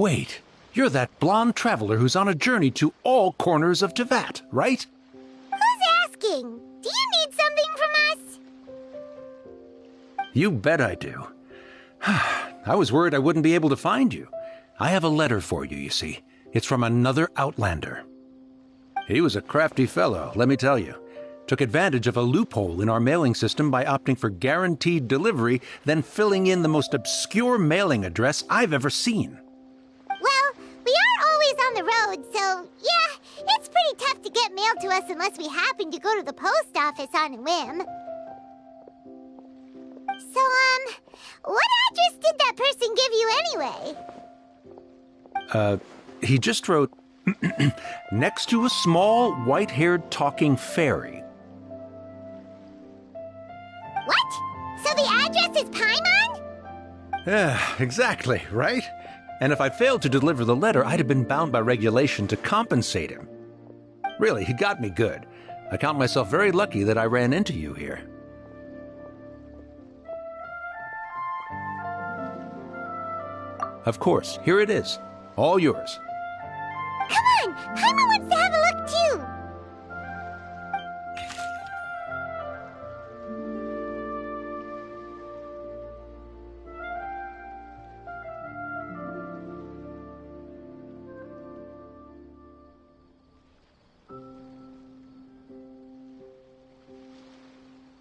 Wait, you're that blonde traveler who's on a journey to all corners of Teyvat, right? Who's asking? Do you need something from us? You bet I do. I was worried I wouldn't be able to find you. I have a letter for you, you see. It's from another Outlander. He was a crafty fellow, let me tell you. Took advantage of a loophole in our mailing system by opting for guaranteed delivery, then filling in the most obscure mailing address I've ever seen. Well, we are always on the road, so yeah, it's pretty tough to get mail to us unless we happen to go to the post office on a whim. So, what address did that person give you anyway? He just wrote, next to a small, white-haired talking fairy. What? So the address is Paimon? Yeah, exactly, right? And if I failed to deliver the letter, I'd have been bound by regulation to compensate him. Really, he got me good. I count myself very lucky that I ran into you here. Of course, here it is. All yours. Come on! Paimon wants to have a look too!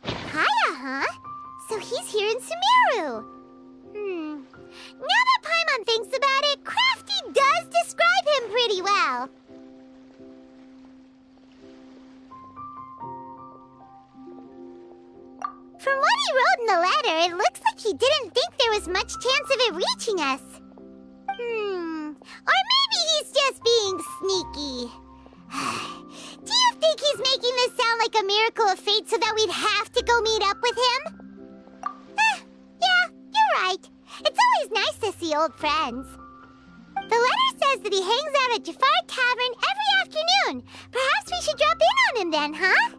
Kaya, huh? So he's here in Sumeru. Now that Paimon thinks about it, Crafty does describe him pretty well. From what he wrote in the letter, it looks like he didn't think there was much chance of it reaching us. Or maybe he's just being sneaky. Do you think he's making this sound like a miracle of fate so that we'd have to go meet up with him? Yeah, you're right. It's always nice to see old friends. The letter says that he hangs out at Jafar Tavern every afternoon. Perhaps we should drop in on him then, huh?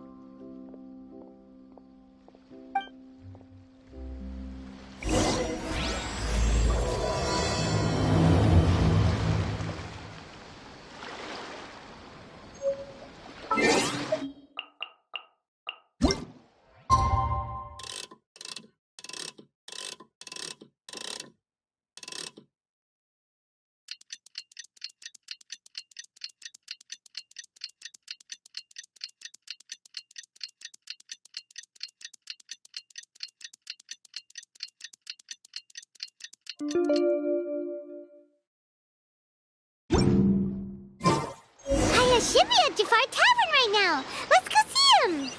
Kaya should be at Jafar Tavern right now. Let's go see him.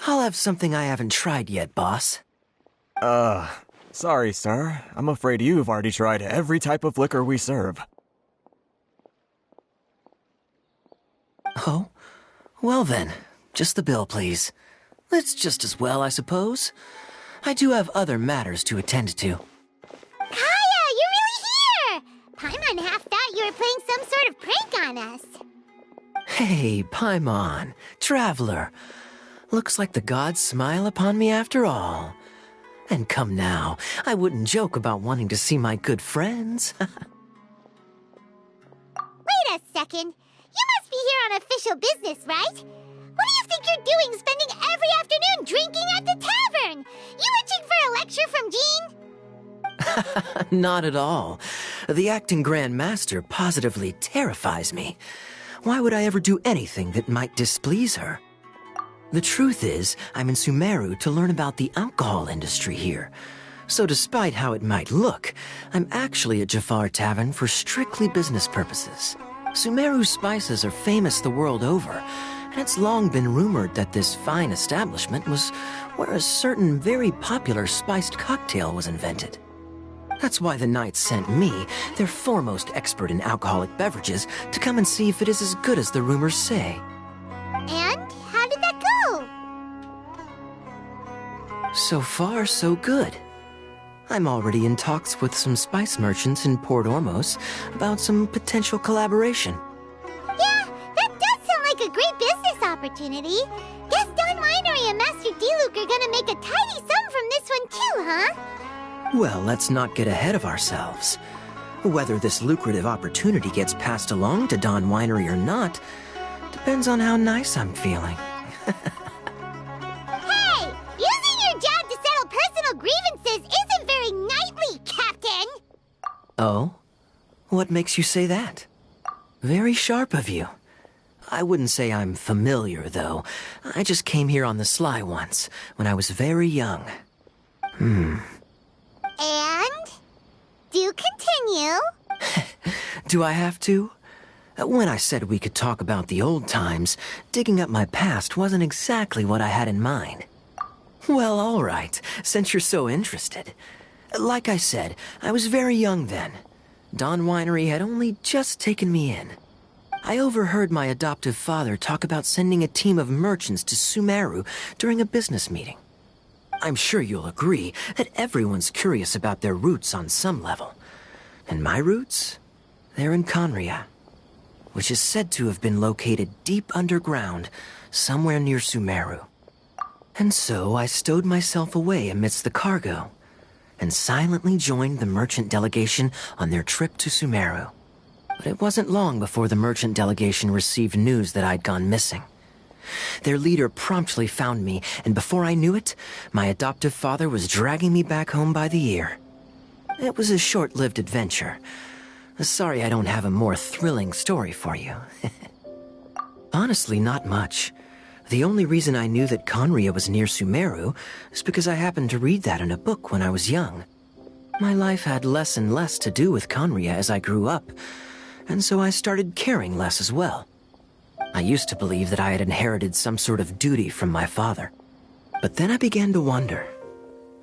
I'll have something I haven't tried yet, boss. Sorry, sir. I'm afraid you've already tried every type of liquor we serve. Oh? Well then, just the bill, please. That's just as well, I suppose. I do have other matters to attend to. Kaya, you're really here! Paimon half thought you were playing some sort of prank on us. Hey, Paimon, traveler. Looks like the gods smile upon me after all. And come now, I wouldn't joke about wanting to see my good friends. Wait a second. You must be here on official business, right? What do you think you're doing spending every afternoon drinking at the tavern? You itching for a lecture from Jean? Not at all. The acting Grand Master positively terrifies me. Why would I ever do anything that might displease her? The truth is, I'm in Sumeru to learn about the alcohol industry here. So despite how it might look, I'm actually at Jafar Tavern for strictly business purposes. Sumeru's spices are famous the world over, and it's long been rumored that this fine establishment was where a certain very popular spiced cocktail was invented. That's why the Knights sent me, their foremost expert in alcoholic beverages, to come and see if it is as good as the rumors say. And how did that go? So far, so good. I'm already in talks with some spice merchants in Port Ormos about some potential collaboration. Yeah, that does sound like a great business opportunity. Guess Don Winery and Master D-Luke are gonna make a tidy sum from this one too, huh? Well, let's not get ahead of ourselves. Whether this lucrative opportunity gets passed along to Don Winery or not depends on how nice I'm feeling. Hey! Using your job to settle personal grievances isn't very knightly, Captain! Oh? What makes you say that? Very sharp of you. I wouldn't say I'm familiar, though. I just came here on the sly once, when I was very young. And? Do continue. Do I have to? When I said we could talk about the old times, digging up my past wasn't exactly what I had in mind. Well, all right, since you're so interested. Like I said, I was very young then. Don Winery had only just taken me in. I overheard my adoptive father talk about sending a team of merchants to Sumeru during a business meeting. I'm sure you'll agree that everyone's curious about their roots on some level. And my roots? They're in Conria, which is said to have been located deep underground, somewhere near Sumeru. And so I stowed myself away amidst the cargo, and silently joined the merchant delegation on their trip to Sumeru. But it wasn't long before the merchant delegation received news that I'd gone missing. Their leader promptly found me, and before I knew it, my adoptive father was dragging me back home by the ear. It was a short-lived adventure. Sorry I don't have a more thrilling story for you. Honestly, not much. The only reason I knew that Conria was near Sumeru is because I happened to read that in a book when I was young. My life had less and less to do with Conria as I grew up, and so I started caring less as well. I used to believe that I had inherited some sort of duty from my father. But then I began to wonder.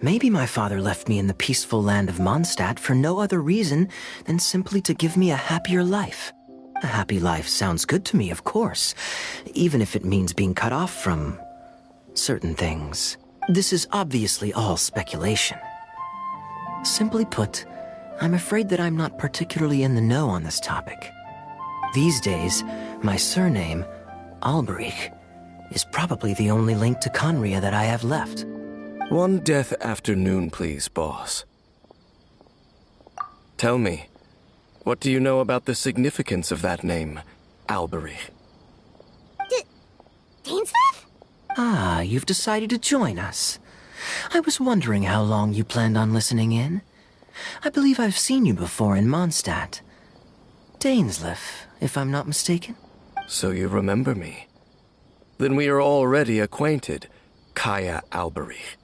Maybe my father left me in the peaceful land of Mondstadt for no other reason than simply to give me a happier life. A happy life sounds good to me, of course, even if it means being cut off from certain things. This is obviously all speculation. Simply put, I'm afraid that I'm not particularly in the know on this topic. These days, my surname, Alberich, is probably the only link to Conria that I have left. One death afternoon, please, boss. Tell me, what do you know about the significance of that name, Alberich? Dainsmith? Ah, you've decided to join us. I was wondering how long you planned on listening in. I believe I've seen you before in Mondstadt. Dainsleif, if I'm not mistaken. So you remember me. Then we are already acquainted, Kaya Alberich,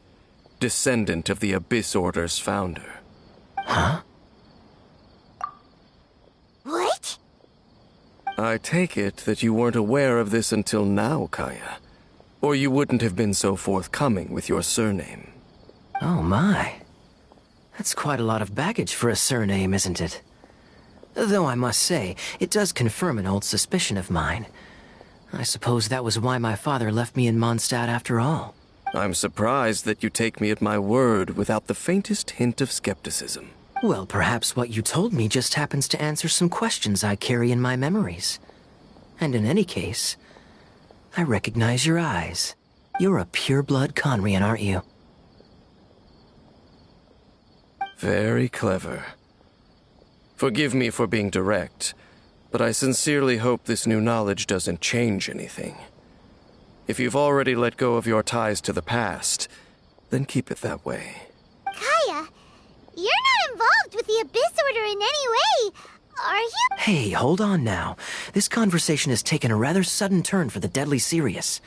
descendant of the Abyss Order's founder. Huh? What? I take it that you weren't aware of this until now, Kaya. Or you wouldn't have been so forthcoming with your surname. Oh my. That's quite a lot of baggage for a surname, isn't it? Though I must say, it does confirm an old suspicion of mine. I suppose that was why my father left me in Mondstadt after all. I'm surprised that you take me at my word without the faintest hint of skepticism. Well, perhaps what you told me just happens to answer some questions I carry in my memories. And in any case, I recognize your eyes. You're a pure-blood Conrian, aren't you? Very clever. Forgive me for being direct, but I sincerely hope this new knowledge doesn't change anything. If you've already let go of your ties to the past, then keep it that way. Kaya, you're not involved with the Abyss Order in any way, are you? Hey, hold on now. This conversation has taken a rather sudden turn for the deadly serious.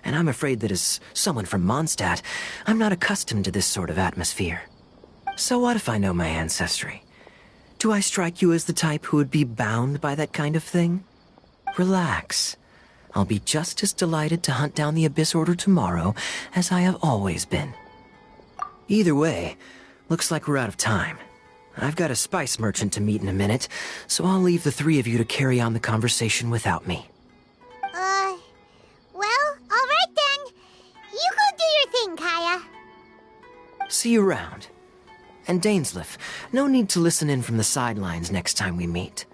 And I'm afraid that as someone from Mondstadt, I'm not accustomed to this sort of atmosphere. So what if I know my ancestry? Do I strike you as the type who would be bound by that kind of thing? Relax. I'll be just as delighted to hunt down the Abyss Order tomorrow as I have always been. Either way, looks like we're out of time. I've got a spice merchant to meet in a minute, so I'll leave the three of you to carry on the conversation without me. Well, alright then. You go do your thing, Kaya. See you around. And Dainsleif, no need to listen in from the sidelines next time we meet.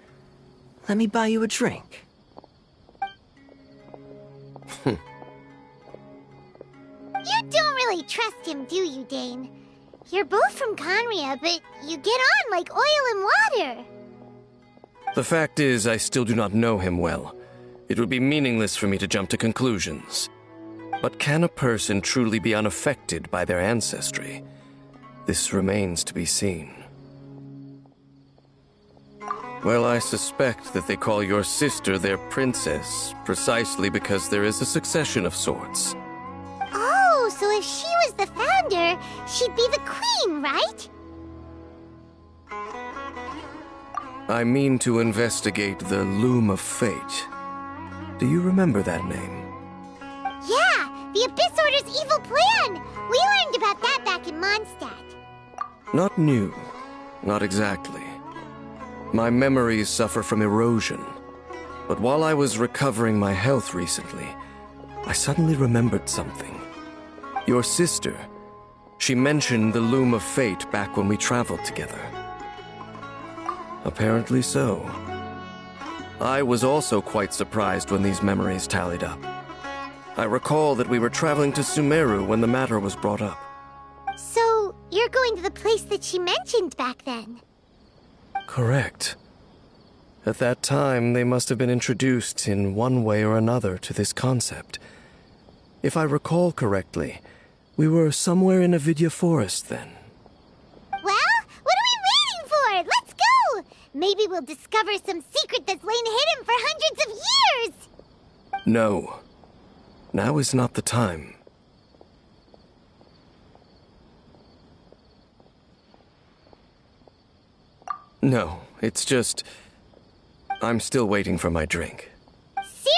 Let me buy you a drink. You don't really trust him, do you, Dane? You're both from Conria, but you get on like oil and water. The fact is, I still do not know him well. It would be meaningless for me to jump to conclusions. But can a person truly be unaffected by their ancestry? This remains to be seen. Well, I suspect that they call your sister their princess, precisely because there is a succession of sorts. Oh, so if she was the founder, she'd be the queen, right? I mean to investigate the Loom of Fate. Do you remember that name? Yeah, the Abyss Order's evil plan! We learned about that back in Mondstadt. Not new. Not exactly. My memories suffer from erosion. But while I was recovering my health recently, I suddenly remembered something. Your sister. She mentioned the Loom of Fate back when we traveled together. Apparently so. I was also quite surprised when these memories tallied up. I recall that we were traveling to Sumeru when the matter was brought up. So, you're going to the place that she mentioned back then? Correct. At that time, they must have been introduced in one way or another to this concept. If I recall correctly, we were somewhere in Avidya Forest then. Well, what are we waiting for? Let's go! Maybe we'll discover some secret that's lain hidden for hundreds of years! No. Now is not the time. No, it's just... I'm still waiting for my drink. Seriously?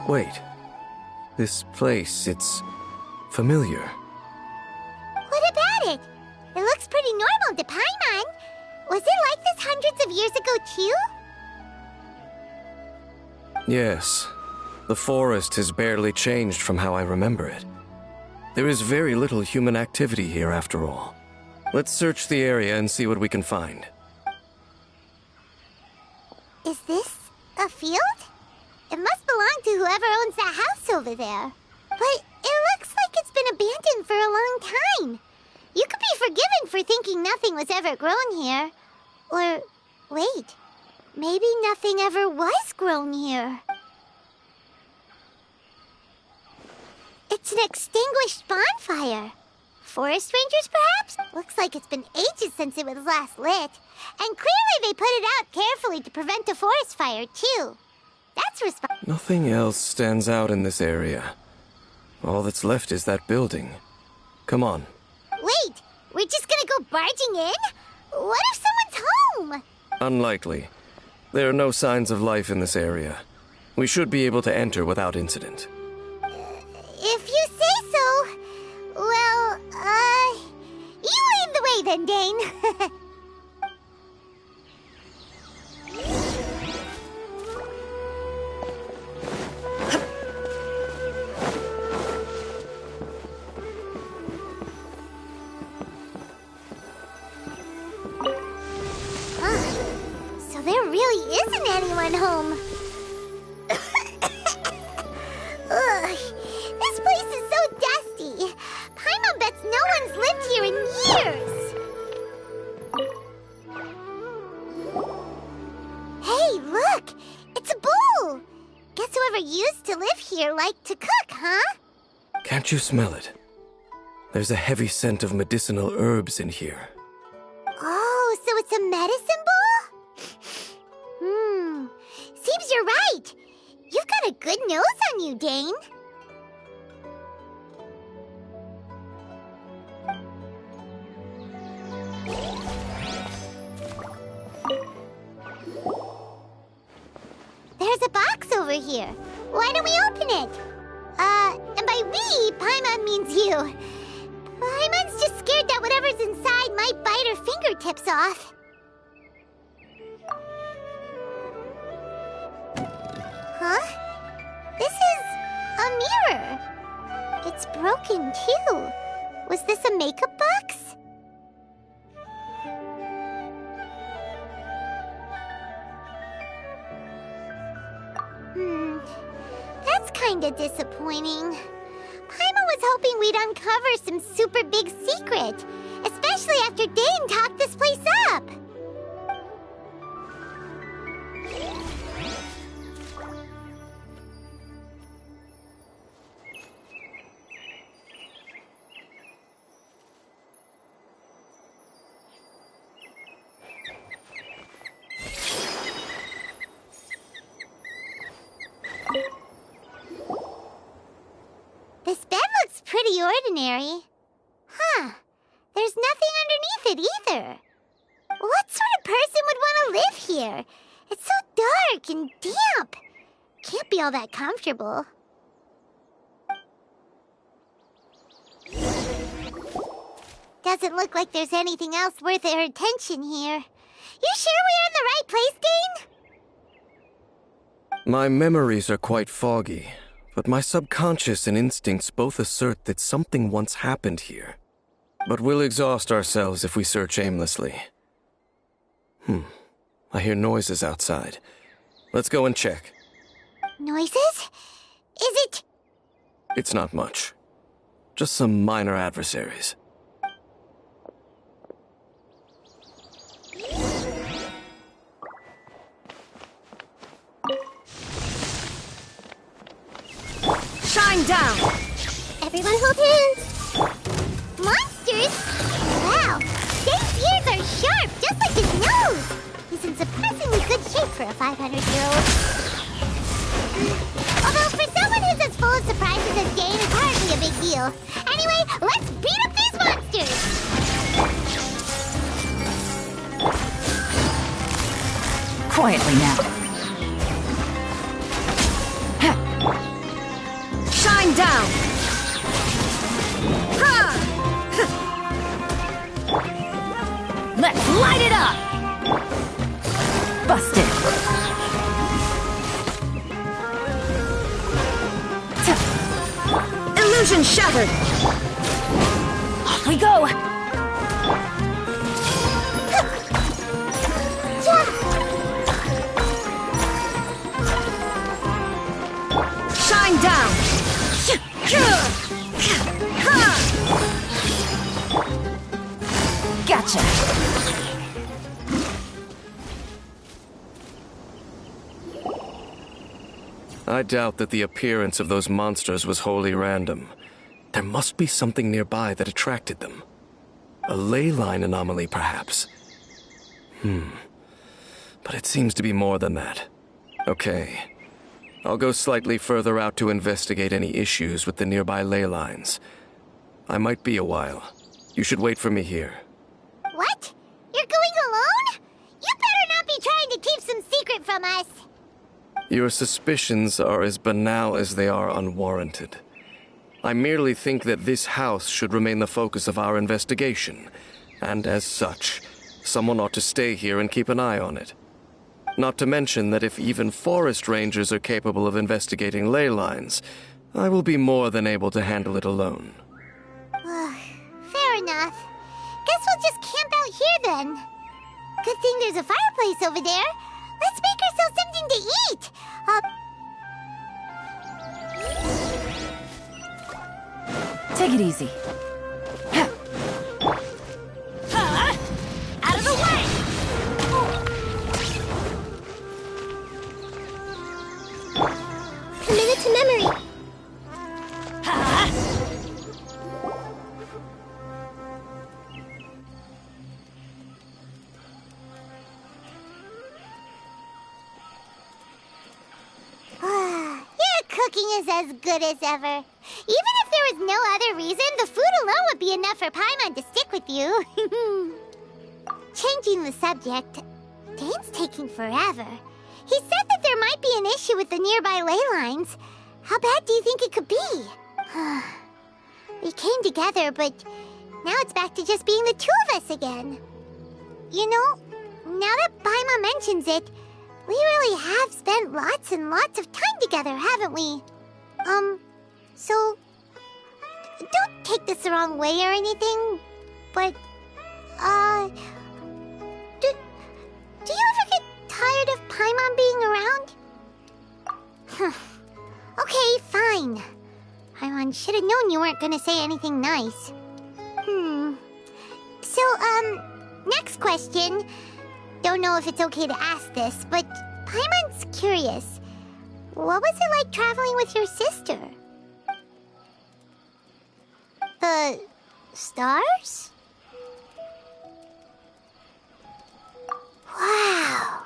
Wait. This place, it's familiar. What about it? It looks pretty normal to Paimon. Was it like this hundreds of years ago, too? Yes. The forest has barely changed from how I remember it. There is very little human activity here, after all. Let's search the area and see what we can find. Is this a field? It must belong to whoever owns that house over there. But it looks like it's been abandoned for a long time. You could be forgiven for thinking nothing was ever grown here. Or, wait, maybe nothing ever was grown here. It's an extinguished bonfire. Forest rangers, perhaps? Looks like it's been ages since it was last lit. And clearly they put it out carefully to prevent a forest fire, too. That's responsible. Nothing else stands out in this area. All that's left is that building. Come on. Wait, we're just gonna go barging in? What if someone's home? Unlikely. There are no signs of life in this area. We should be able to enter without incident. If you say so. Well, you lead the way then, Dane. So there really isn't anyone home. Ugh, this place is so dusty. Paimon bets no one's lived here in years. Hey, look! It's a bull! Guess whoever used to live here liked to cook, huh? Can't you smell it? There's a heavy scent of medicinal herbs in here. Oh, so it's a medicine bull? Seems you're right. You've got a good nose on you, Dane. There's a box over here. Why don't we open it? And by we, Paimon means you. Paimon's just scared that whatever's inside might bite her fingertips off. Huh? This is a mirror. It's broken, too. Was this a makeup box? That's kinda disappointing. Paimon was hoping we'd uncover some super big secret, especially after Dane talked this place up. This bed looks pretty ordinary. Huh. There's nothing underneath it either. What sort of person would want to live here? It's so dark and damp. Can't be all that comfortable. Doesn't look like there's anything else worth our attention here. You sure we're in the right place, Dane? My memories are quite foggy, but my subconscious and instincts both assert that something once happened here. But we'll exhaust ourselves if we search aimlessly. I hear noises outside. Let's go and check. Noises? Is it... It's not much. Just some minor adversaries. Shine down! Everyone hold hands! Monsters? Wow, Dane's ears are sharp, just like his nose! He's in surprisingly good shape for a 500-year-old. Although for someone who's as full of surprises as Dane, it's hardly a big deal. Anyway, let's beat up these monsters! Quietly now. Shine down! Ha! Let's light it up! Busted! Illusion shattered! Off we go! Shine down! Gotcha! I doubt that the appearance of those monsters was wholly random. There must be something nearby that attracted them. A ley line anomaly, perhaps. But it seems to be more than that. Okay. I'll go slightly further out to investigate any issues with the nearby ley lines. I might be a while. You should wait for me here. What? You're going alone? You better not be trying to keep some secret it from us. Your suspicions are as banal as they are unwarranted. I merely think that this house should remain the focus of our investigation, and as such, someone ought to stay here and keep an eye on it. Not to mention that if even forest rangers are capable of investigating ley lines, I will be more than able to handle it alone. Fair enough. Guess we'll just camp out here then. Good thing there's a fireplace over there. Let's make ourselves something to eat. Take it easy. Out of the way! Commit it to memory. Your cooking is as good as ever. Even if there was no other reason, the food alone would be enough for Paimon to stick with you. Changing the subject, Dane's taking forever. He said that there might be an issue with the nearby ley lines. How bad do you think it could be? We came together, but now it's back to just being the two of us again. You know, now that Paimon mentions it, we really have spent lots and lots of time together, haven't we? So, don't take this the wrong way or anything, but, do you ever get tired of Paimon being around? Okay, fine. Paimon should have known you weren't gonna say anything nice. So, next question. Don't know if it's okay to ask this, but Paimon's curious. What was it like traveling with your sister? The stars? Wow.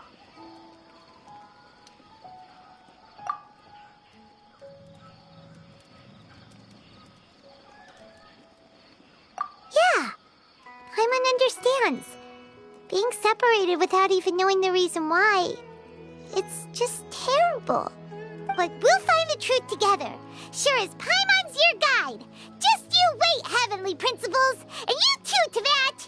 Yeah, Paimon understands. Being separated without even knowing the reason why, it's just terrible. But we'll find the truth together. Sure as Paimon's your guide. Just you wait, Heavenly Principles, and you too, Teyvat.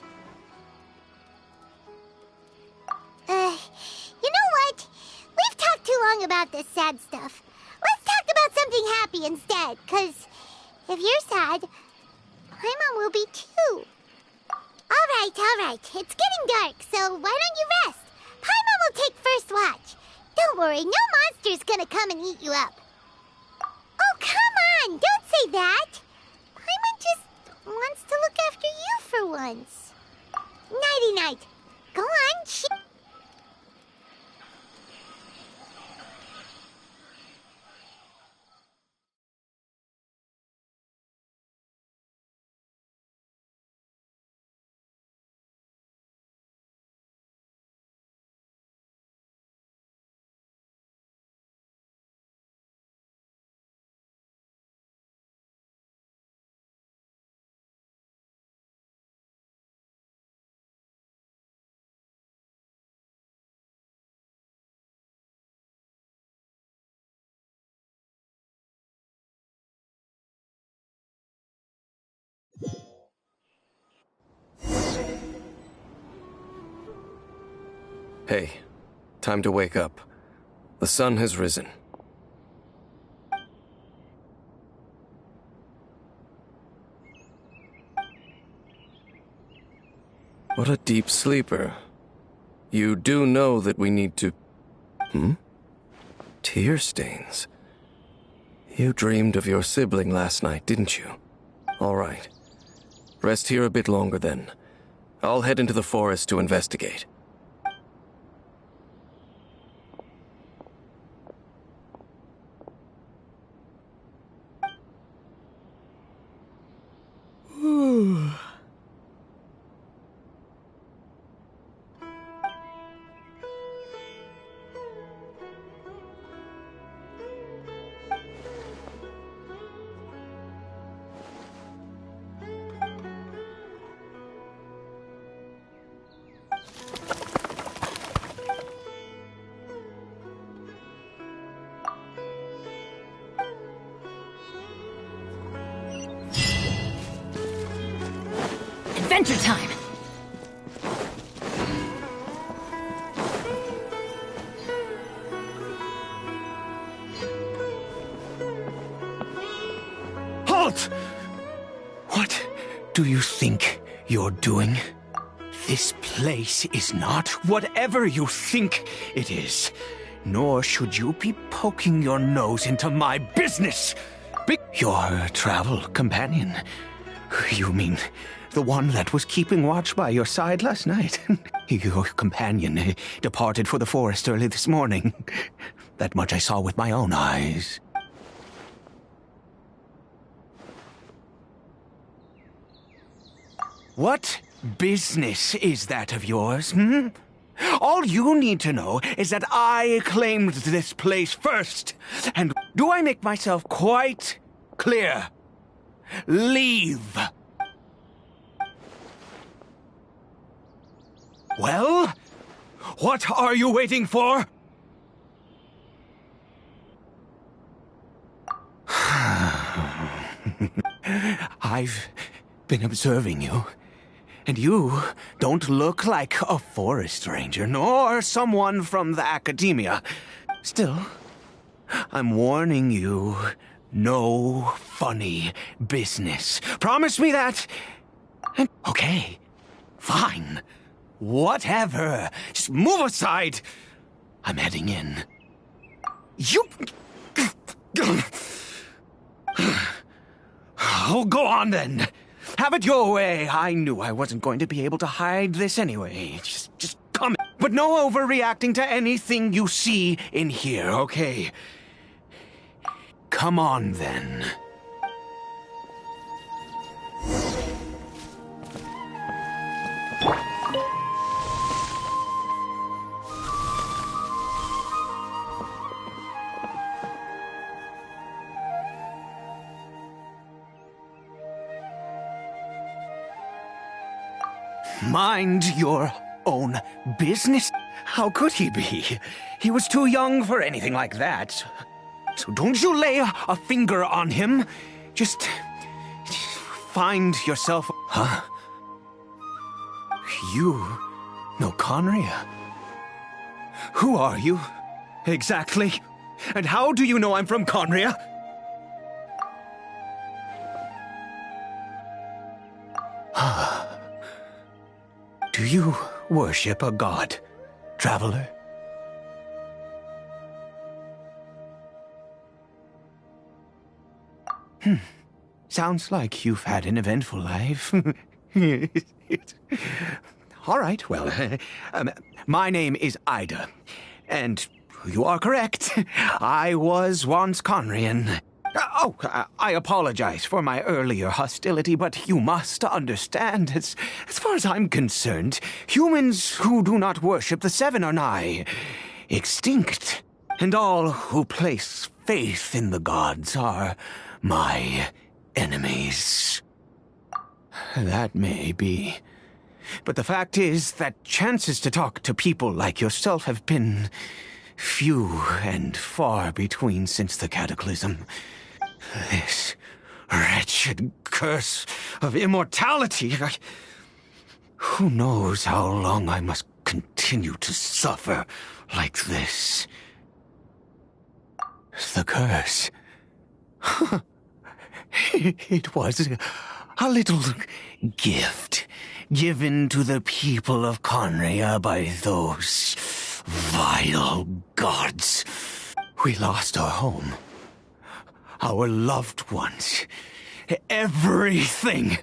You know what? We've talked too long about this sad stuff. Let's talk about something happy instead, 'cause if you're sad, Paimon will be too. All right. It's getting dark, so why don't you rest? Paimon will take first watch. Don't worry, no monster's gonna come and eat you up. Oh, come on! Don't say that! Paimon just wants to look after you for once. Nighty-night. Go on, Hey, time to wake up. The sun has risen. What a deep sleeper. You do know that we need to... Tear stains. You dreamed of your sibling last night, didn't you? All right. Rest here a bit longer then. I'll head into the forest to investigate. Adventure time! Halt! What do you think you're doing? This place is not whatever you think it is. Nor should you be poking your nose into my business. Your travel companion. You mean the one that was keeping watch by your side last night? Your companion departed for the forest early this morning. That much I saw with my own eyes. What business is that of yours, hmm? All you need to know is that I claimed this place first. And do I make myself quite clear? Leave. Well, what are you waiting for? I've been observing you. And you don't look like a forest ranger, nor someone from the academia. Still, I'm warning you, no funny business. Promise me that? And okay, fine. Whatever. Just move aside. I'm heading in. You... Oh, go on then. Have it your way. I knew I wasn't going to be able to hide this anyway. Just come. But no overreacting to anything you see in here, okay? Come on, then. Mind your own business? How could he be? He was too young for anything like that. So don't you lay a finger on him. Just find yourself... Huh? You know Conria? Who are you? Exactly. And how do you know I'm from Conria? Do you worship a god, traveler? Sounds like you've had an eventful life. All right, well, my name is Ida, and you are correct. I was once Conrian. I apologize for my earlier hostility, but you must understand, as far as I'm concerned, humans who do not worship the Seven are nigh extinct, and all who place faith in the gods are my enemies. That may be, but the fact is that chances to talk to people like yourself have been few and far between since the cataclysm. This wretched curse of immortality. Who knows how long I must continue to suffer like this? The curse. It was a little gift given to the people of Conria by those vile gods. We lost our home. Our loved ones. Everything.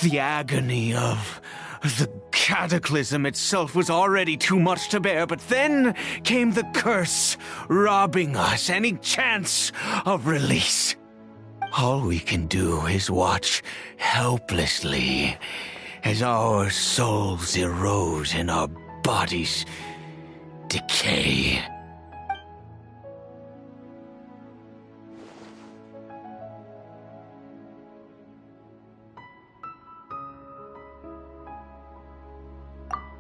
The agony of the cataclysm itself was already too much to bear, but then came the curse, robbing us any chance of release. All we can do is watch helplessly as our souls erode and our bodies decay.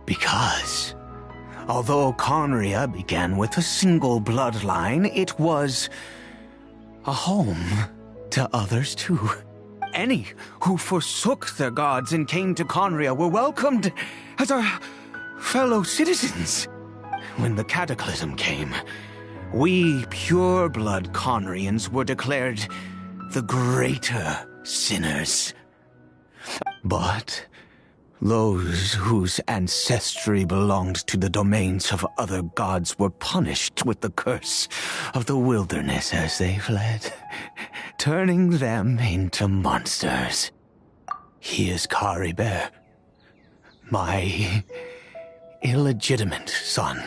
Because, although Conria began with a single bloodline, it was a home to others too. any who forsook their gods and came to Conria were welcomed as our fellow citizens. When the cataclysm came, we pure-blood Conrians were declared the greater sinners. But those whose ancestry belonged to the domains of other gods were punished with the curse of the wilderness as they fled, turning them into monsters. He is Caribert, my illegitimate son.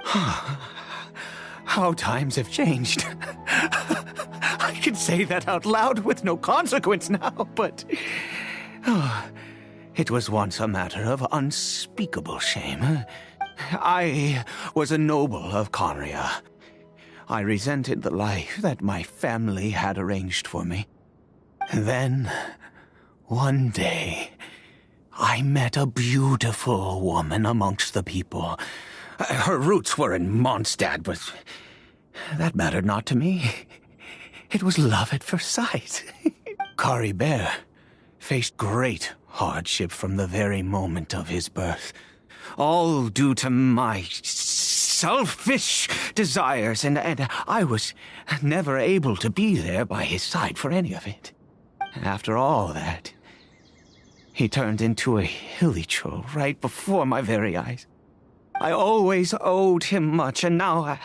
How times have changed. I can say that out loud with no consequence now, but it was once a matter of unspeakable shame. I was a noble of Conria. I resented the life that my family had arranged for me. Then, one day, I met a beautiful woman amongst the people. Her roots were in Mondstadt, but that mattered not to me. It was love at first sight. Caribert faced great hardship from the very moment of his birth. All due to my selfish desires, and I was never able to be there by his side for any of it. After all that, he turned into a hilly troll right before my very eyes. I always owed him much, and now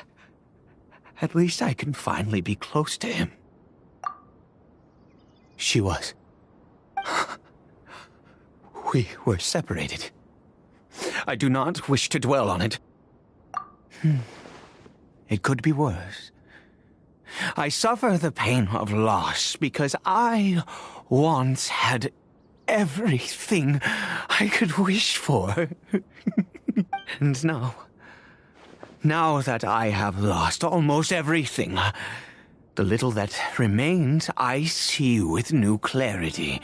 at least I can finally be close to him. She was. We were separated. I do not wish to dwell on it. It could be worse. I suffer the pain of loss because I once had everything I could wish for. And now that I have lost almost everything, the little that remains I see with new clarity.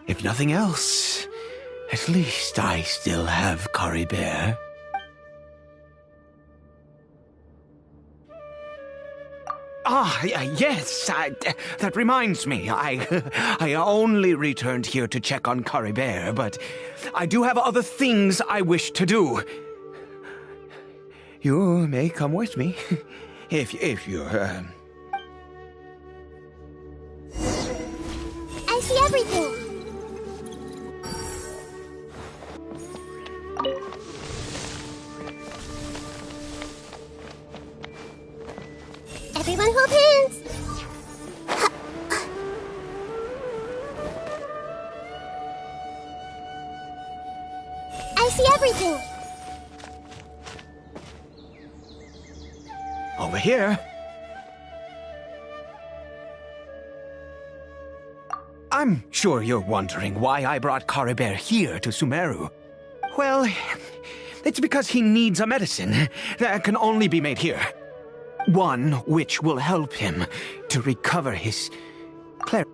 If nothing else, at least I still have Caribert. Yes, that reminds me. I only returned here to check on Caribert, but I do have other things I wish to do. You may come with me, if you're, I see everything. Everyone hold hands. I see everything. over here. I'm sure you're wondering why I brought Caribert here to Sumeru. Well, it's because he needs a medicine that can only be made here. One which will help him to recover his clarity.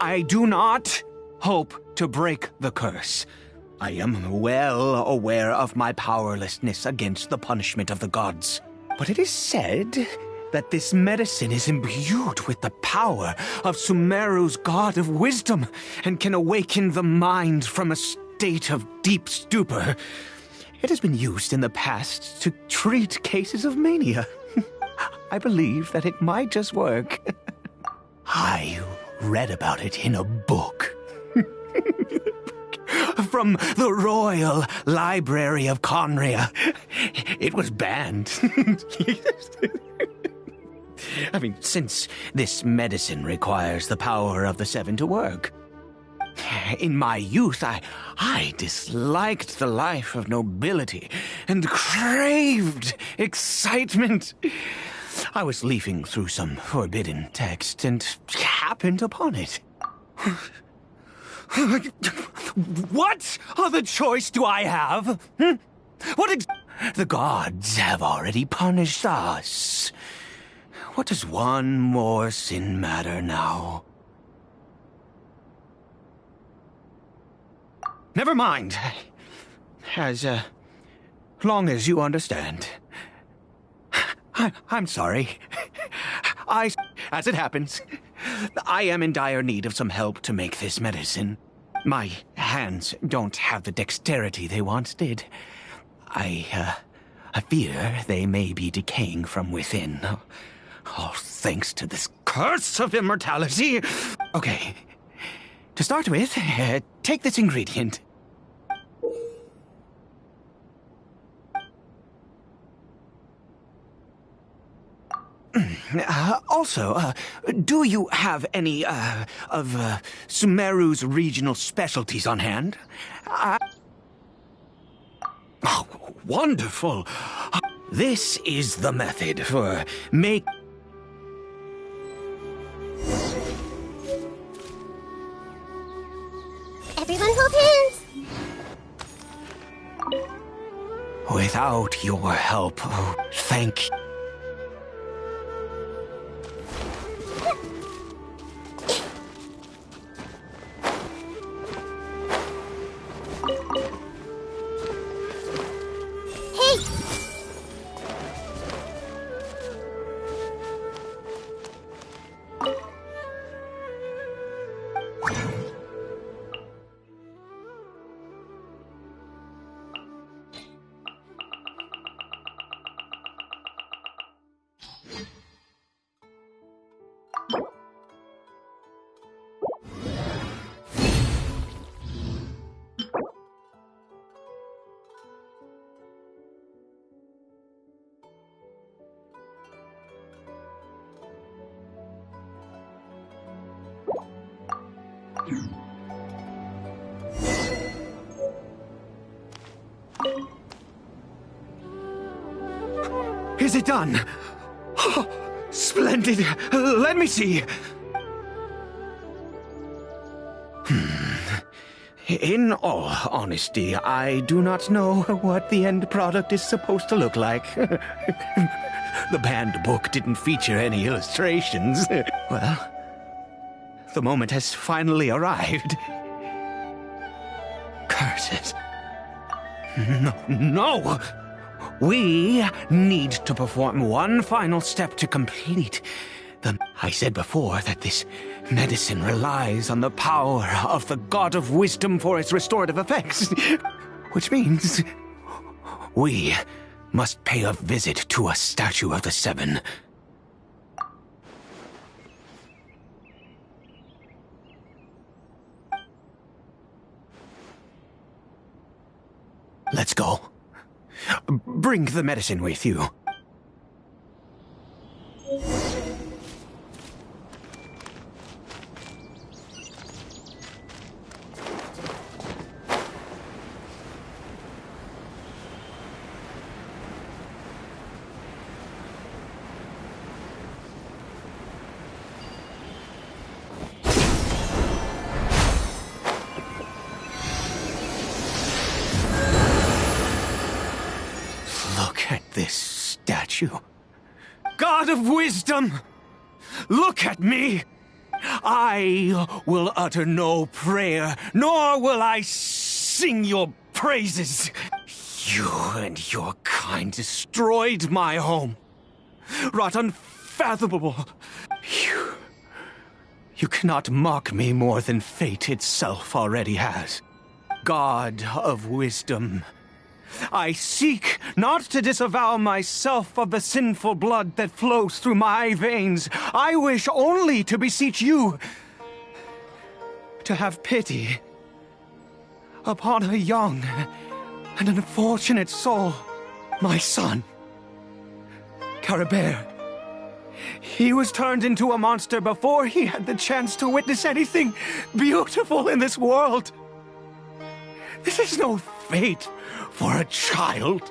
I do not hope to break the curse. I am well aware of my powerlessness against the punishment of the gods. But it is said that this medicine is imbued with the power of Sumeru's god of wisdom and can awaken the mind from a state of deep stupor. It has been used in the past to treat cases of mania. I believe that it might just work. I read about it in a book. From the Royal Library of Conria. It was banned. I mean, since this medicine requires the power of the Seven to work. In my youth, I disliked the life of nobility and craved excitement. I was leafing through some forbidden text and happened upon it. What other choice do I have? The gods have already punished us. What does one more sin matter now? Never mind. As long as you understand. I'm sorry. As it happens, I am in dire need of some help to make this medicine. My hands don't have the dexterity they once did. I fear they may be decaying from within. Oh, thanks to this curse of immortality. Okay, to start with, take this ingredient. Also, do you have any, of Sumeru's regional specialties on hand? Oh, wonderful! This is the method for Everyone hold hands. Without your help, oh, thank you. Is it done? Oh, splendid. Let me see. In all honesty, I do not know what the end product is supposed to look like. The banned book didn't feature any illustrations. Well, the moment has finally arrived. Curses. No! We need to perform one final step to complete the... I said before that this medicine relies on the power of the God of Wisdom for its restorative effects. Which means we must pay a visit to a statue of the Seven. Let's go. Bring the medicine with you. This statue. God of Wisdom! Look at me! I will utter no prayer, nor will I sing your praises. You and your kind destroyed my home. Wrought unfathomable. You cannot mock me more than fate itself already has. God of Wisdom, I seek not to disavow myself of the sinful blood that flows through my veins. I wish only to beseech you to have pity upon a young and unfortunate soul, my son, Caribert. He was turned into a monster before he had the chance to witness anything beautiful in this world. This is no fate for a child.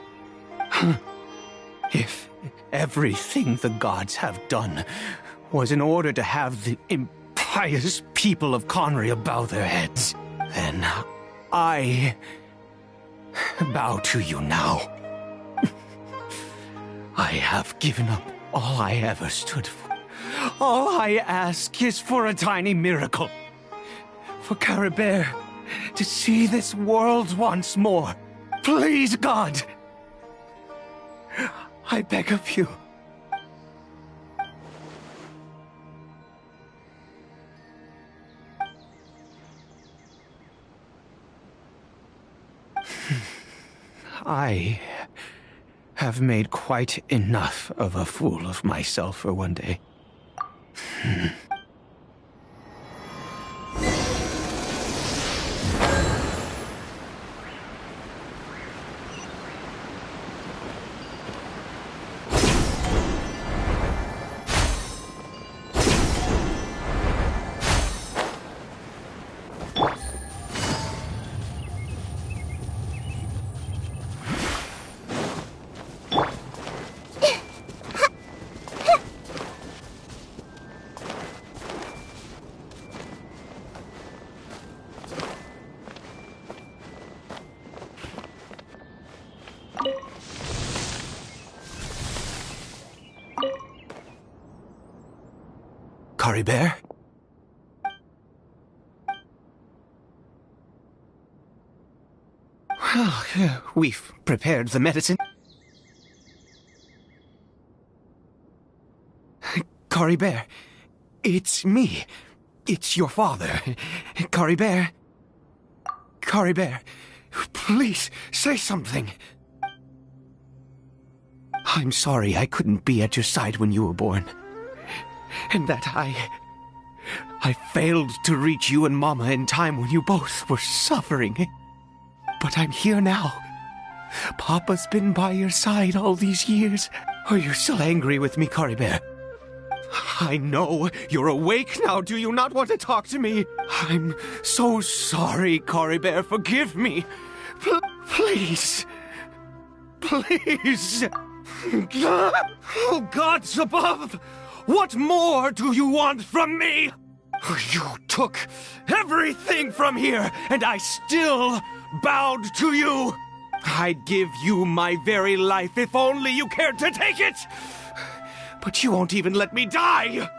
If everything the gods have done was in order to have the impious people of Conria bow their heads, then I bow to you now. I have given up all I ever stood for. All I ask is for a tiny miracle. For Caribert to see this world once more. Please, God! I beg of you. I have made quite enough of a fool of myself for one day. Cory Bear? Well, we've prepared the medicine. Cory Bear, it's me. It's your father. Cory Bear. Cory Bear, please say something. I'm sorry I couldn't be at your side when you were born. And that I failed to reach you and Mama in time when you both were suffering. But I'm here now. Papa's been by your side all these years. Are you still angry with me, Cory Bear? I know you're awake now. Do you not want to talk to me? I'm so sorry, Cory Bear. Forgive me. Please. Please. Oh, gods above! What more do you want from me? You took everything from here, and I still bowed to you. I'd give you my very life if only you cared to take it. But you won't even let me die.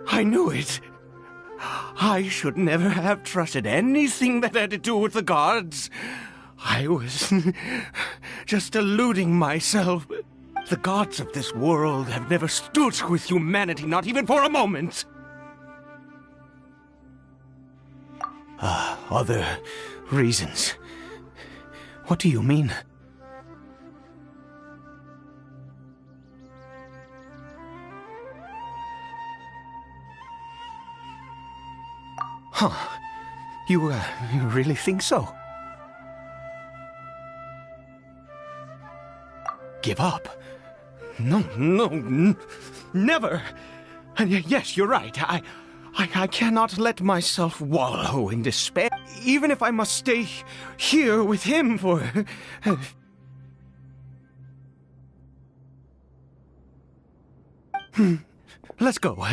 I knew it. I should never have trusted anything that had to do with the gods. I was just deluding myself. The gods of this world have never stood with humanity, not even for a moment. Other reasons. What do you mean? Huh. You really think so? Give up? No, never. And yes, you're right. I cannot let myself wallow in despair, even if I must stay here with him for... Let's go.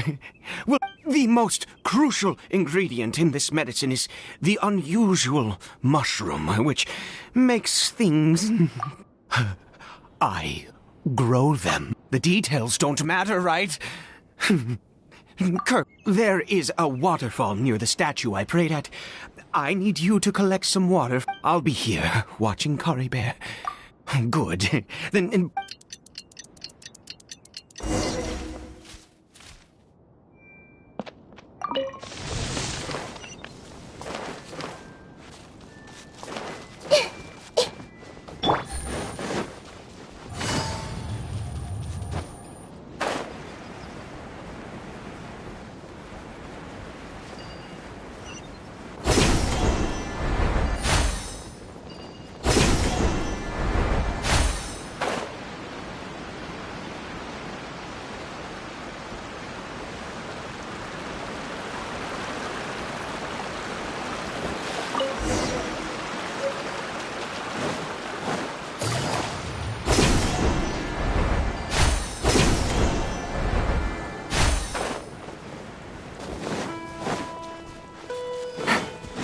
Well, the most crucial ingredient in this medicine is the unusual mushroom, which makes things... I grow them. The details don't matter, right? Kirk, there is a waterfall near the statue I prayed at. I need you to collect some water. I'll be here, watching Cory Bear. Good. Then...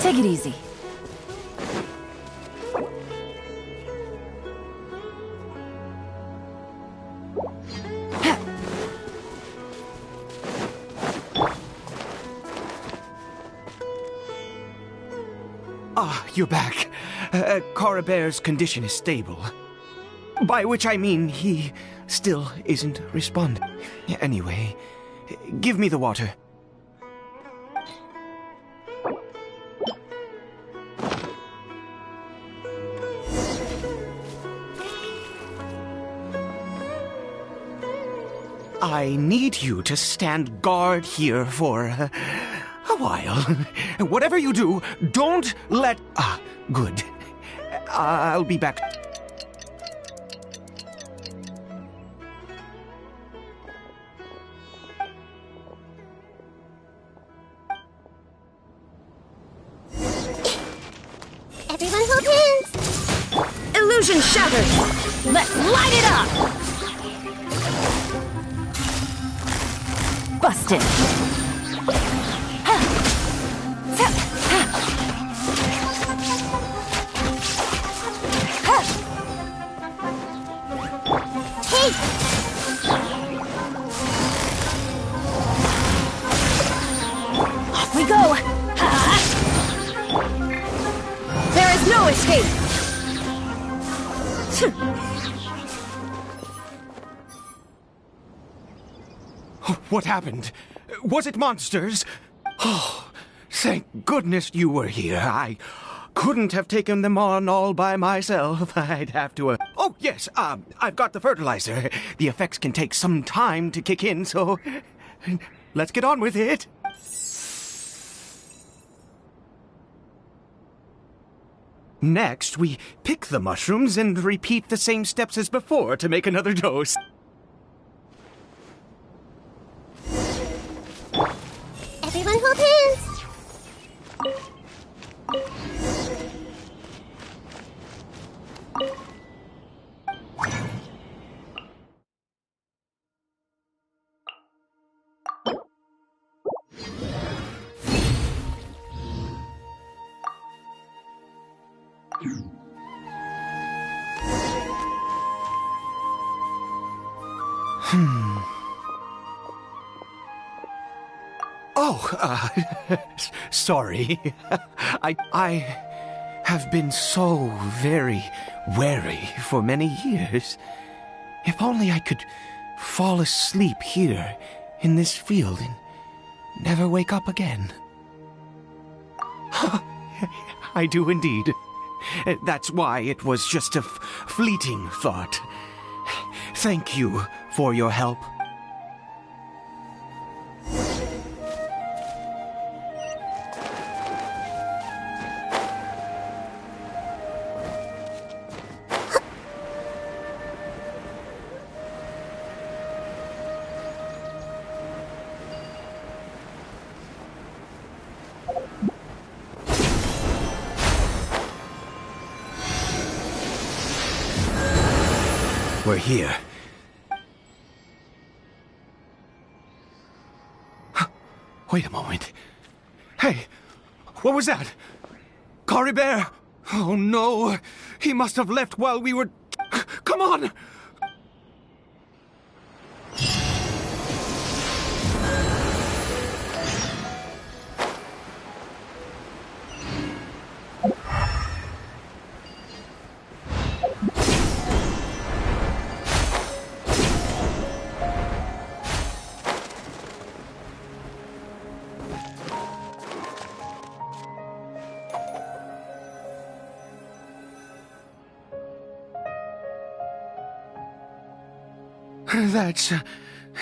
Take it easy. Ah, you're back. Cory Bear's condition is stable. By which I mean he still isn't responding. Anyway, give me the water. I need you to stand guard here for a while. Whatever you do, don't let... Ah, good. I'll be back. Everyone hold hands! Illusion shattered! Let's light it up! Busted! Hey! Off we go! There is no escape! What happened? Was it monsters? Oh, thank goodness you were here. I couldn't have taken them on all by myself. I'd have to... Oh, yes, I've got the fertilizer. The effects can take some time to kick in, so let's get on with it. Next, we pick the mushrooms and repeat the same steps as before to make another dose. Everyone hold hands! Oh, sorry. I have been so very wary for many years. If only I could fall asleep here in this field and never wake up again. I do indeed. That's why it was just a fleeting thought. Thank you for your help. We're here. Wait a moment. Hey, what was that? Cory Bear! Oh no, he must have left while we were... Come on!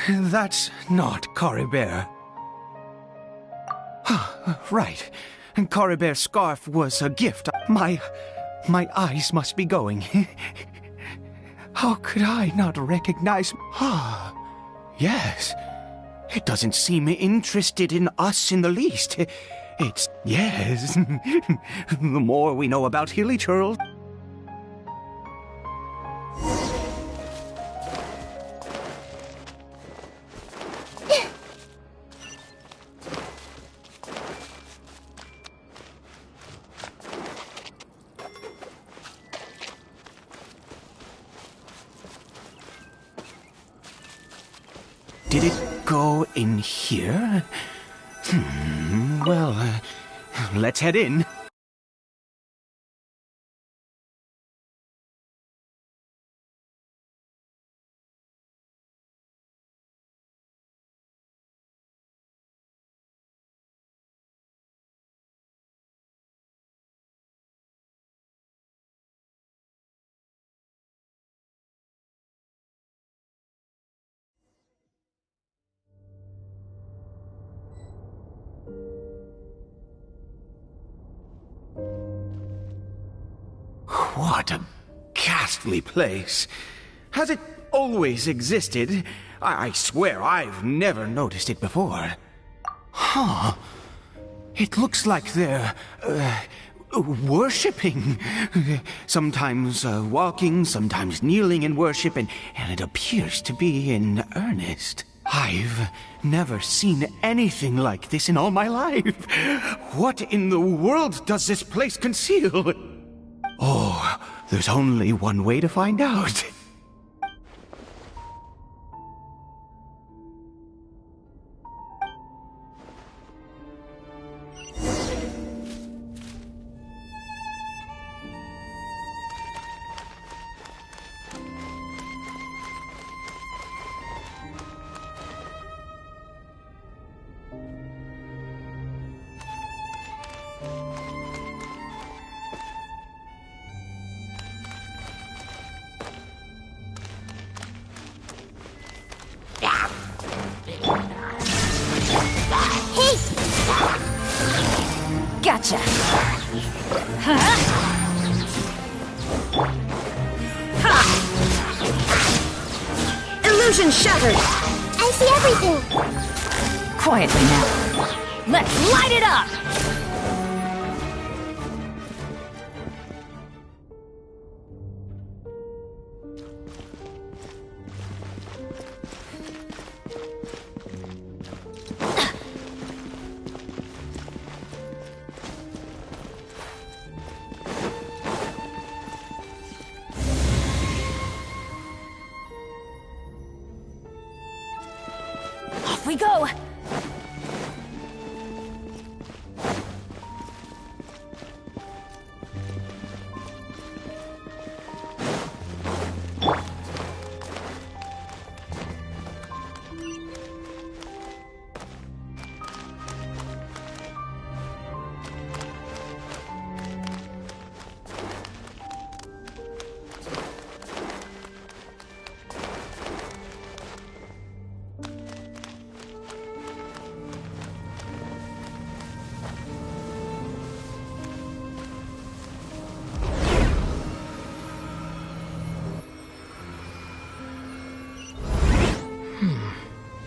That's not Cory Bear. Right. Cory Bear's scarf was a gift. My eyes must be going. How could I not recognize... Yes. It doesn't seem interested in us in the least. It's... Yes. The more we know about Hilly Churl... Did it go in here? Well, let's head in. What a ghastly place. Has it always existed? I swear I've never noticed it before. Huh. It looks like they're, worshipping. Sometimes walking, sometimes kneeling in worship, and it appears to be in earnest. I've never seen anything like this in all my life. What in the world does this place conceal? Oh, there's only one way to find out. Gotcha! Huh? Ha! Illusion shattered! I see everything! Quietly now. Let's light it up! We go!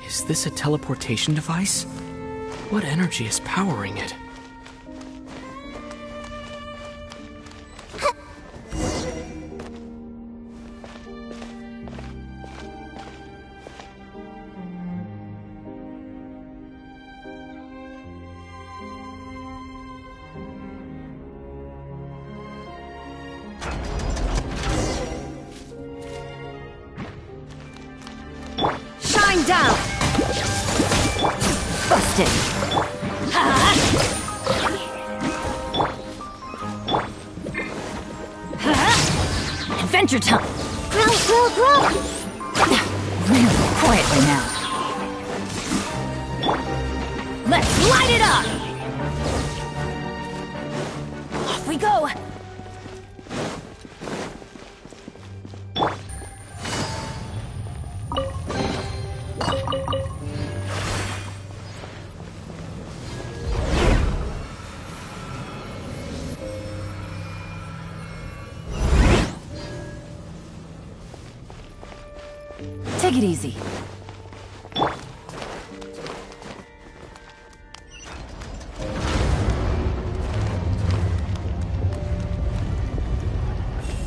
Is this a teleportation device? What energy is powering it? Shine down! Busted! Ha! Ha! Adventure time! Grow, grow, grow! Really quietly now. Let's light it up! Off we go! Take it easy.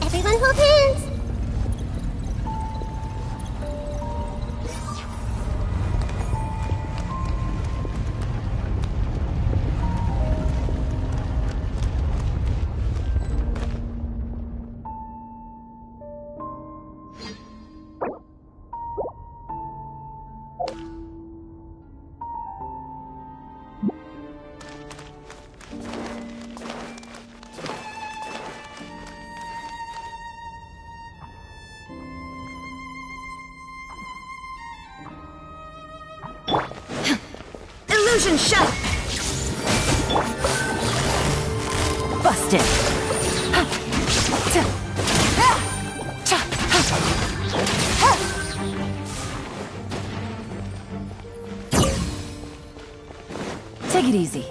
Everyone hold hands! Illusion shattered! Busted! Take it easy.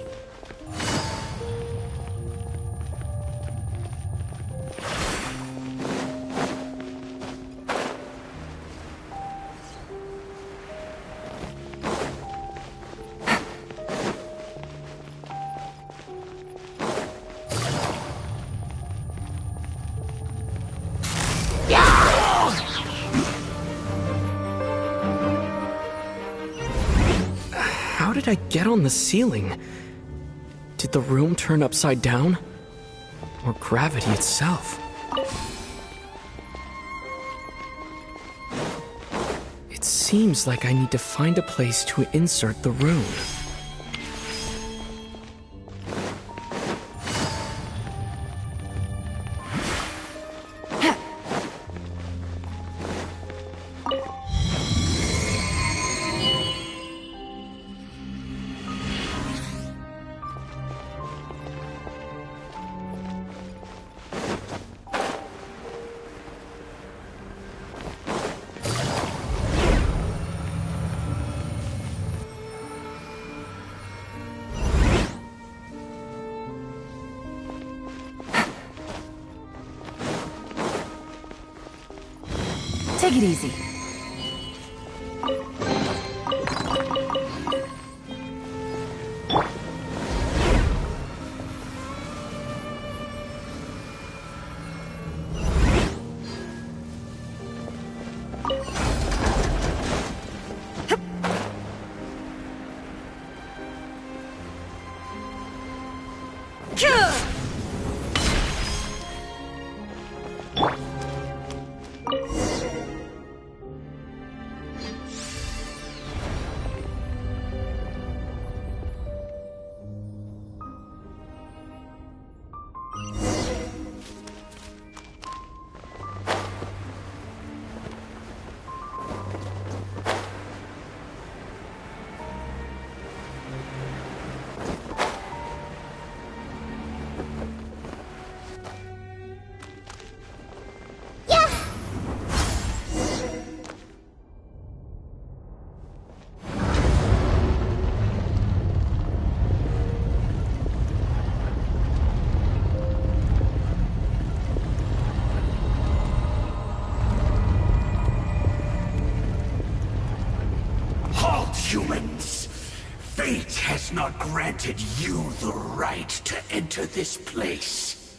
how did I get on the ceiling? Did the room turn upside down? Or gravity itself? It seems like I need to find a place to insert the rune. Take it easy. Humans, fate has not granted you the right to enter this place.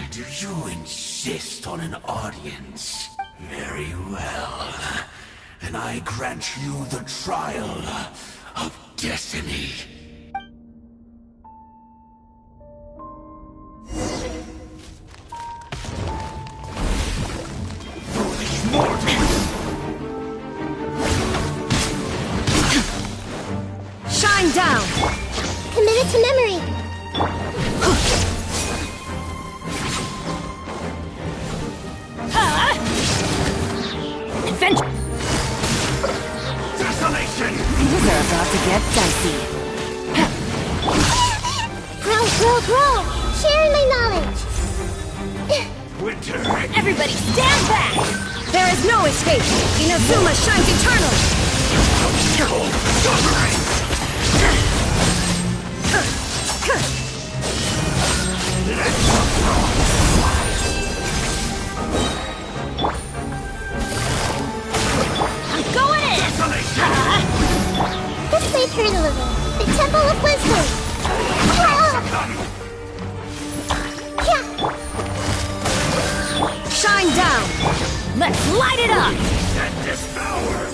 Do you insist on an audience? Very well. Then I grant you the trial of destiny. Shine down! Committed to memory. Adventure! Desolation! Things are about to get dicey. Grow! Sharing my knowledge. Winter! Everybody stand back! There is no escape! Inazuma shines eternal! Cold suffering! I'm going in! This place hurt a little. The Temple of Wisdom. Shine down! Let's light it up! And devour!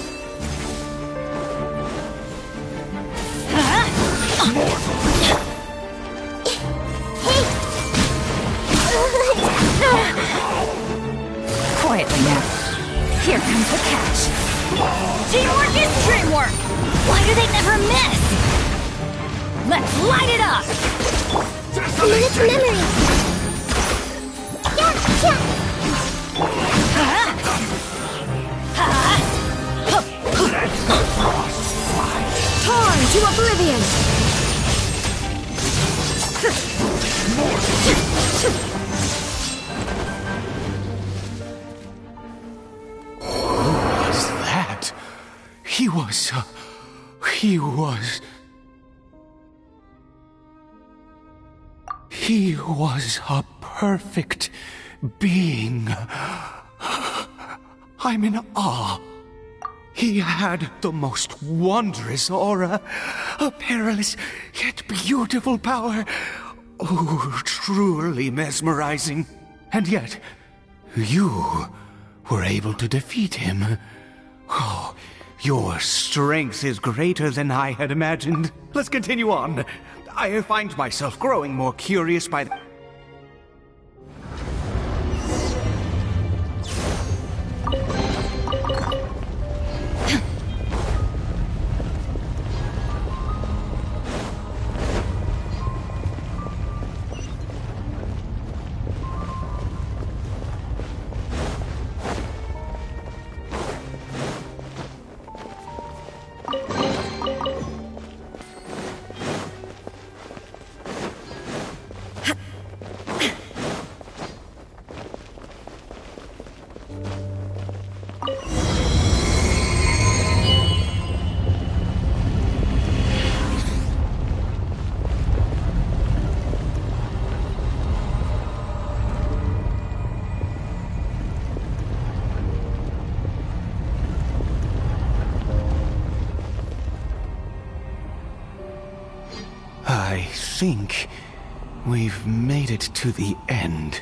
Quietly now. Here comes the catch. Teamwork is dreamwork! Why do they never miss? Let's light it up! Committed to memory. Torn to oblivion! Was that? He was a perfect being. I'm in awe. He had the most wondrous aura, a perilous yet beautiful power. Oh, truly mesmerizing. And yet, you were able to defeat him. Oh, your strength is greater than I had imagined. Let's continue on. I find myself growing more curious by the... I think we've made it to the end.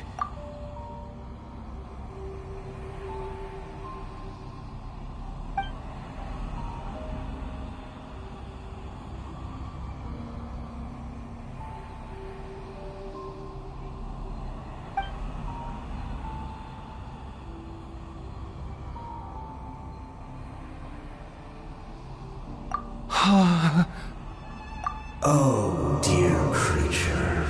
Oh, dear creature,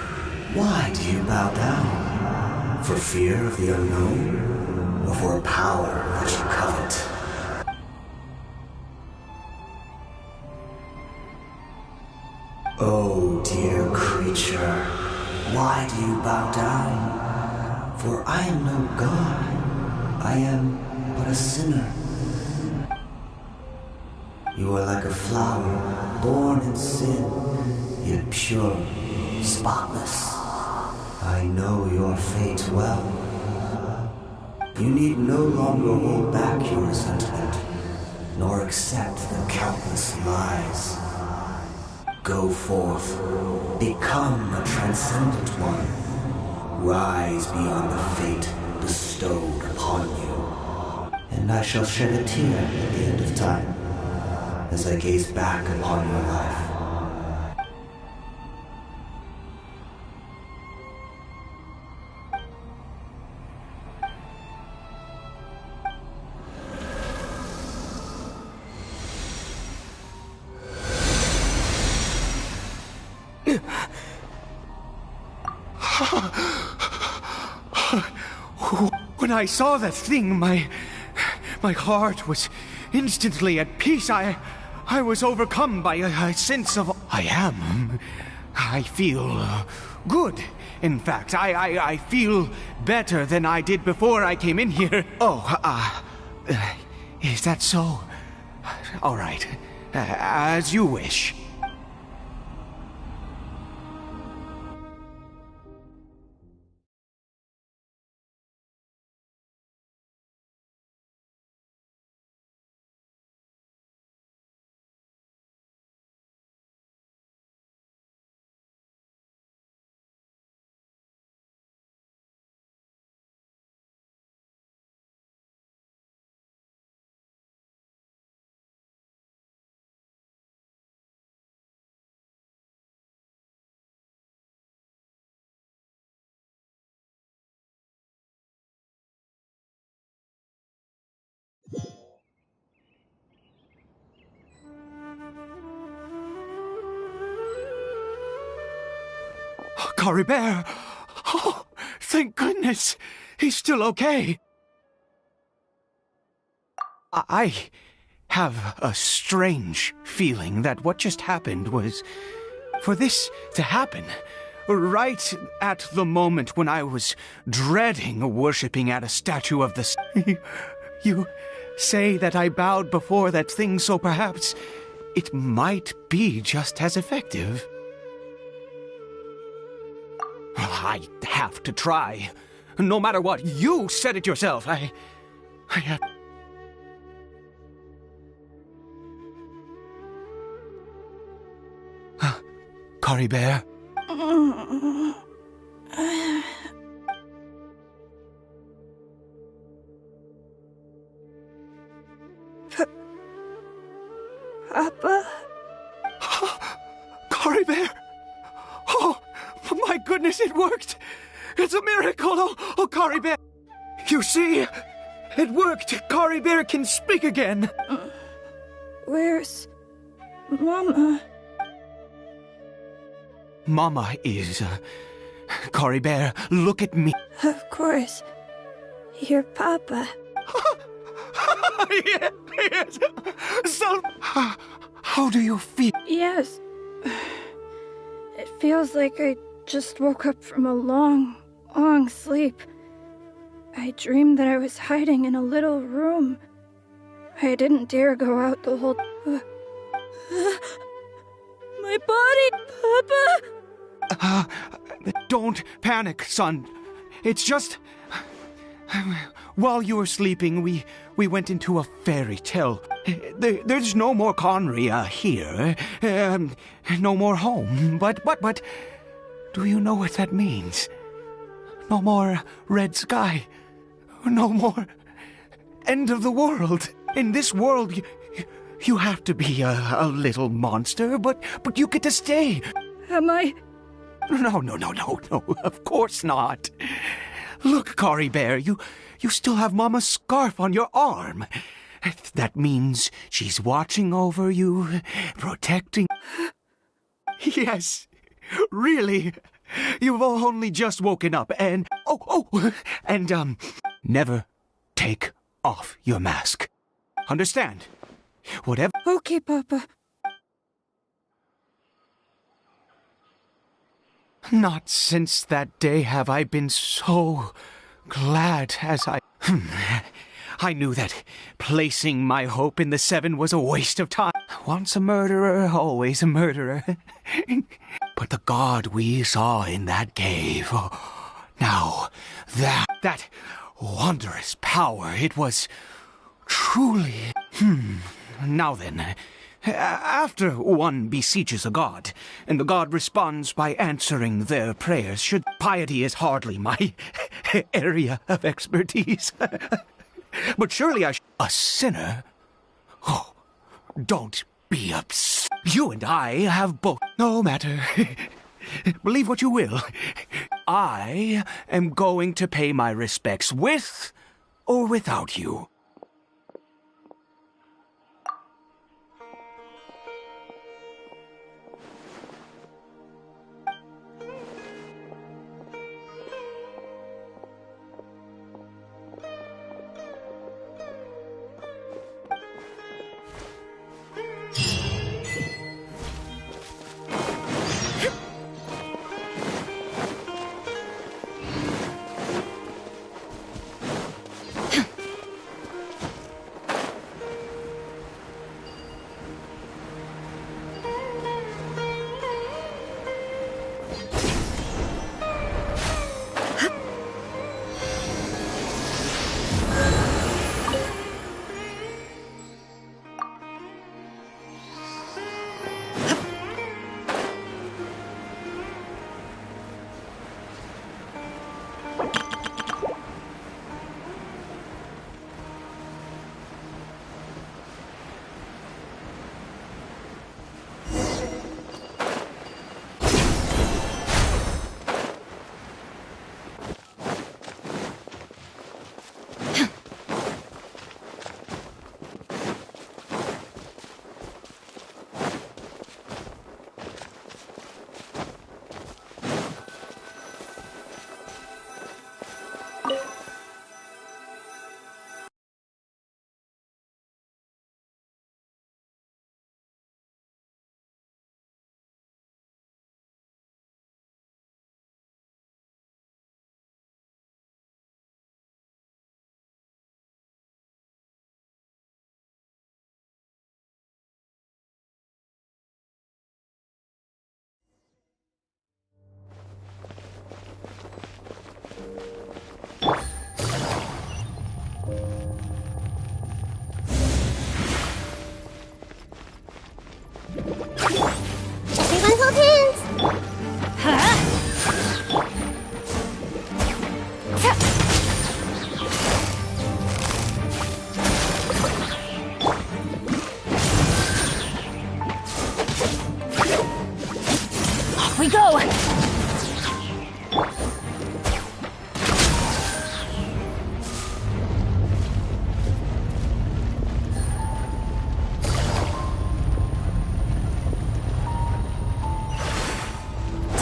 why do you bow down? For fear of the unknown? Or for a power that you covet? Oh, dear creature, why do you bow down? For I am no god. I am but a sinner. You are like a flower, born in sin, yet pure, spotless. I know your fate well. You need no longer hold back your resentment, nor accept the countless lies. Go forth, become a transcendent one. Rise beyond the fate bestowed upon you. And I shall shed a tear at the end of time, as I gaze back upon your life. When I saw that thing, my heart was instantly at peace. I was overcome by a sense of... I feel good. In fact, I feel better than I did before I came in here. Oh, is that so? All right. As you wish. Cory Bear! Oh, thank goodness! He's still okay! I have a strange feeling that what just happened was... For this to happen, right at the moment when I was dreading worshipping at a statue of the... You say that I bowed before that thing, so perhaps it might be just as effective. I have to try. No matter what, you said it yourself. I have... Cory Bear? Papa? Cory Bear! Oh, my goodness, it worked! It's a miracle! Oh, Cory Bear! You see? It worked! Cory Bear can speak again! Where's Mama? Mama is... Cory Bear, look at me. Of course. Your Papa. Yes! So... How do you feel? Yes. It feels like I just woke up from a long, long sleep. I dreamed that I was hiding in a little room. I didn't dare go out the whole... My body, Papa! Don't panic, son. It's just... While you were sleeping, we went into a fairy tale. There's no more Conry here. No more home. But... Do you know what that means? No more red sky. No more end of the world. In this world, you have to be a little monster, but you get to stay. Am I? No, of course not. Look, Cory Bear, you still have Mama's scarf on your arm. That means she's watching over you, protecting... Yes, really. You've only just woken up and... And never take off your mask. Understand? Whatever... Okay, Papa. Not since that day have I been so glad as I knew that placing my hope in the Seven was a waste of time. Once a murderer, always a murderer. But the god we saw in that cave, now that wondrous power, it was truly... Now then, after one beseeches a god, and the god responds by answering their prayers, piety is hardly my area of expertise. But surely a sinner? Oh, don't be upset. You and I have both... No matter. Believe what you will. I am going to pay my respects with or without you. Everyone hold hands!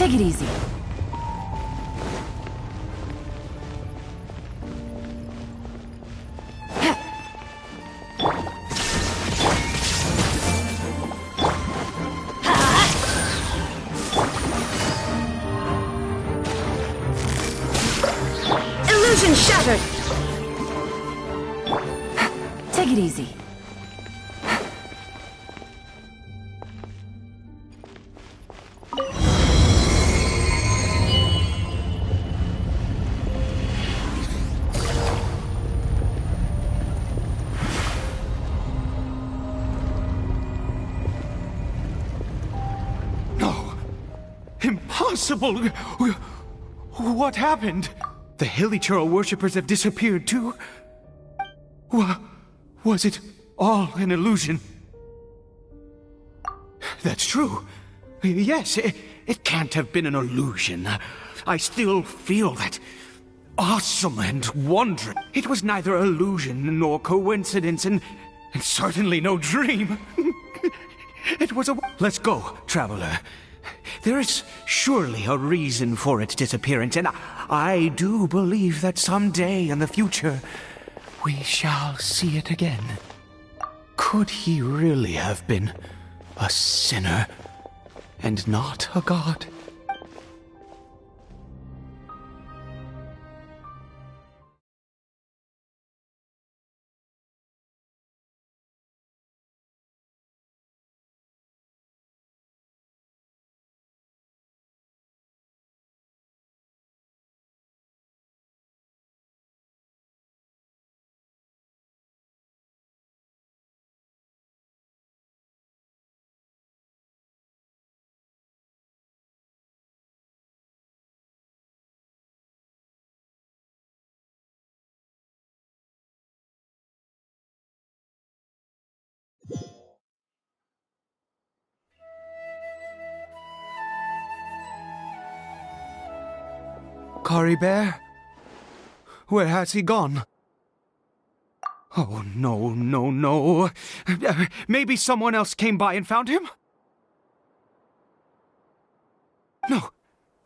Take it easy. Illusion shattered! Take it easy. Impossible! What happened? The Hilichurl worshippers have disappeared too? Was it all an illusion? That's true. Yes, it can't have been an illusion. I still feel that awesome and wondrous. It was neither illusion nor coincidence, and certainly no dream. It was a... Let's go, traveler. There is surely a reason for its disappearance, and I do believe that someday in the future, we shall see it again. Could he really have been a sinner and not a god? Cory Bear? Where has he gone? Oh, no. Maybe someone else came by and found him? No,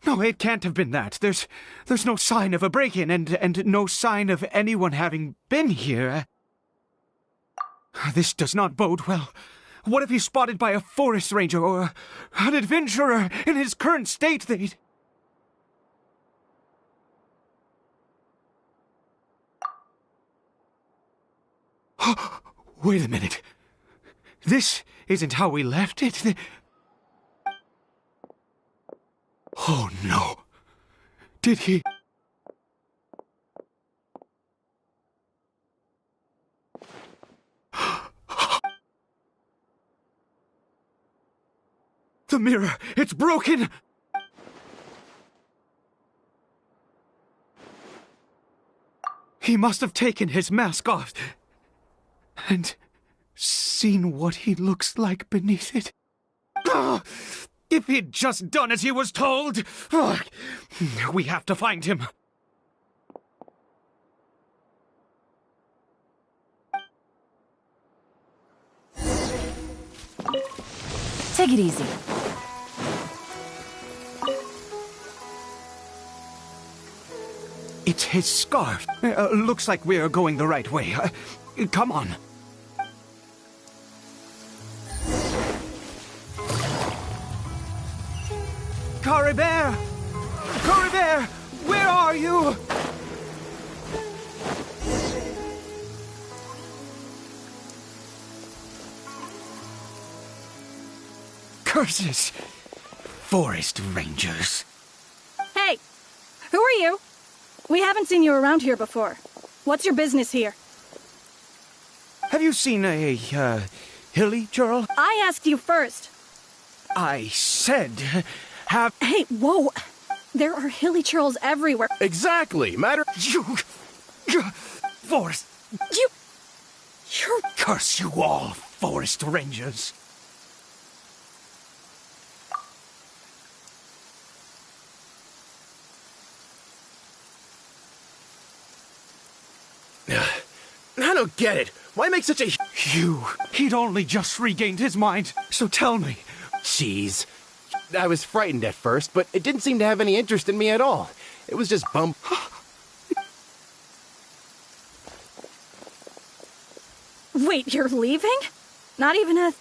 it can't have been that. There's no sign of a break-in and no sign of anyone having been here. This does not bode well. What if he's spotted by a forest ranger or an adventurer in his current state? Wait a minute. This isn't how we left it. Oh no. Did he... The mirror! It's broken! He must have taken his mask off and seen what he looks like beneath it. If he'd just done as he was told! We have to find him. Take it easy. It's his scarf. Looks like we're going the right way. Come on. Cory Bear! Cory Bear! Where are you? Curses! Forest rangers. Hey! Who are you? We haven't seen you around here before. What's your business here? Have you seen a, Hilichurl? I asked you first. I said, have... Hey, whoa! There are Hilichurls everywhere. Exactly! You... Forest... You're... Curse you all, forest rangers. I don't get it. Why make such a... He'd only just regained his mind. So tell me. Jeez. I was frightened at first, but it didn't seem to have any interest in me at all. It was just Wait, you're leaving? Not even a